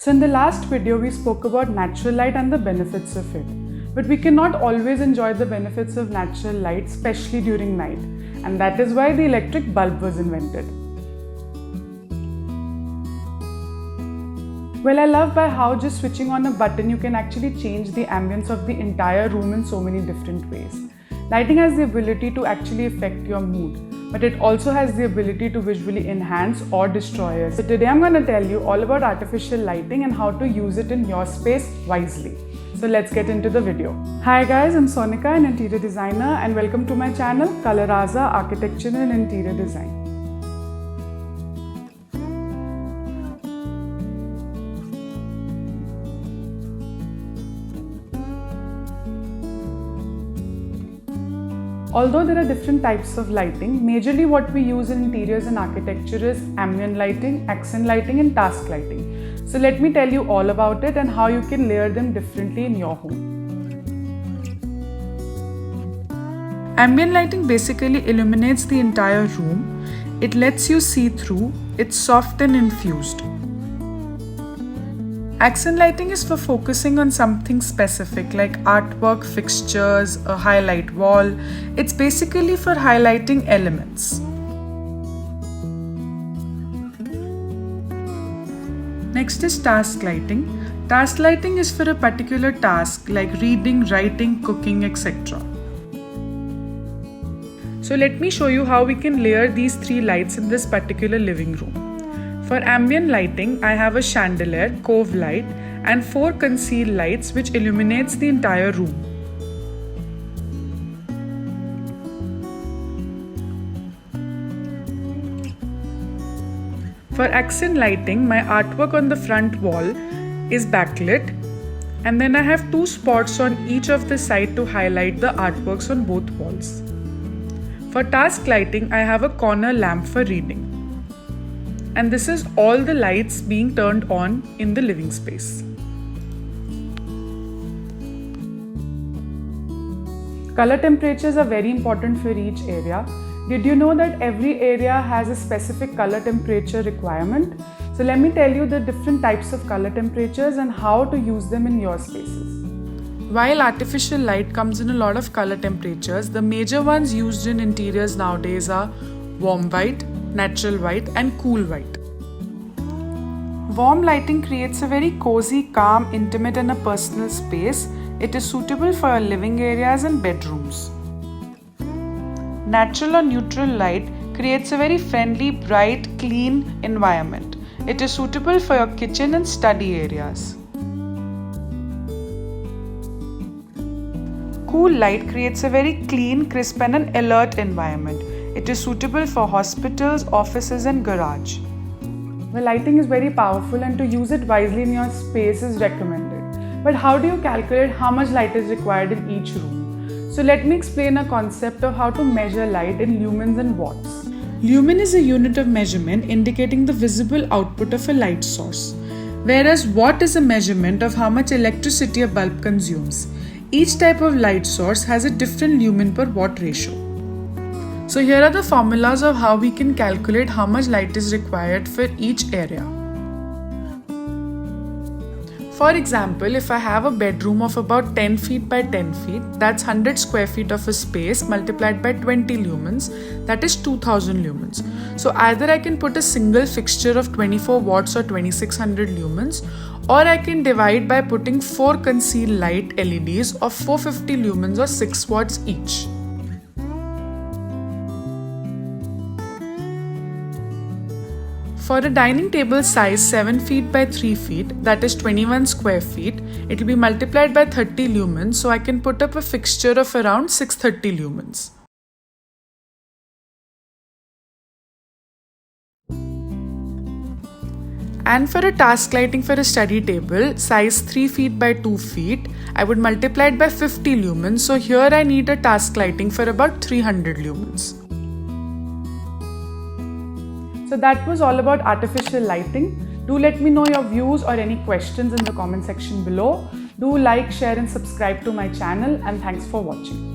So in the last video, we spoke about natural light and the benefits of it. But we cannot always enjoy the benefits of natural light, especially during night. And that is why the electric bulb was invented. Well, I love by how just switching on a button, you can actually change the ambience of the entire room in so many different ways. Lighting has the ability to actually affect your mood, but it also has the ability to visually enhance or destroy it. So today I'm going to tell you all about artificial lighting and how to use it in your space wisely. So let's get into the video. Hi guys, I'm Sonika, an interior designer, and welcome to my channel Coloraza Architecture and Interior Design. Although there are different types of lighting, majorly what we use in interiors and architecture is ambient lighting, accent lighting and task lighting. So let me tell you all about it and how you can layer them differently in your home. Ambient lighting basically illuminates the entire room. It lets you see through. It's soft and infused. Accent lighting is for focusing on something specific like artwork, fixtures, a highlight wall. It's basically for highlighting elements. Next is task lighting. Task lighting is for a particular task like reading, writing, cooking, etc. So let me show you how we can layer these three lights in this particular living room. For ambient lighting, I have a chandelier, cove light, and 4 concealed lights which illuminates the entire room. For accent lighting, my artwork on the front wall is backlit, and then I have 2 spots on each of the side to highlight the artworks on both walls. For task lighting, I have a corner lamp for reading. And this is all the lights being turned on in the living space. Color temperatures are very important for each area. Did you know that every area has a specific color temperature requirement? So let me tell you the different types of color temperatures and how to use them in your spaces. While artificial light comes in a lot of color temperatures, the major ones used in interiors nowadays are warm white, natural white and cool white. Warm lighting creates a very cozy, calm, intimate and a personal space. It is suitable for your living areas and bedrooms. Natural or neutral light creates a very friendly, bright, clean environment. It is suitable for your kitchen and study areas. Cool light creates a very clean, crisp and an alert environment. It is suitable for hospitals, offices and garage. Well, lighting is very powerful and to use it wisely in your space is recommended. But how do you calculate how much light is required in each room? So let me explain a concept of how to measure light in lumens and watts. Lumen is a unit of measurement indicating the visible output of a light source, whereas watt is a measurement of how much electricity a bulb consumes. Each type of light source has a different lumen per watt ratio. So here are the formulas of how we can calculate how much light is required for each area. For example, if I have a bedroom of about 10 feet by 10 feet, that's 100 square feet of a space multiplied by 20 lumens, that is 2000 lumens. So either I can put a single fixture of 24 watts or 2600 lumens, or I can divide by putting 4 concealed light LEDs of 450 lumens or 6 watts each. For a dining table size 7 feet by 3 feet, that is 21 square feet, it will be multiplied by 30 lumens, so I can put up a fixture of around 630 lumens. And for a task lighting for a study table, size 3 feet by 2 feet, I would multiply it by 50 lumens, so here I need a task lighting for about 300 lumens. So that was all about artificial lighting. Do let me know your views or any questions in the comment section below. Do like, share and subscribe to my channel, and thanks for watching.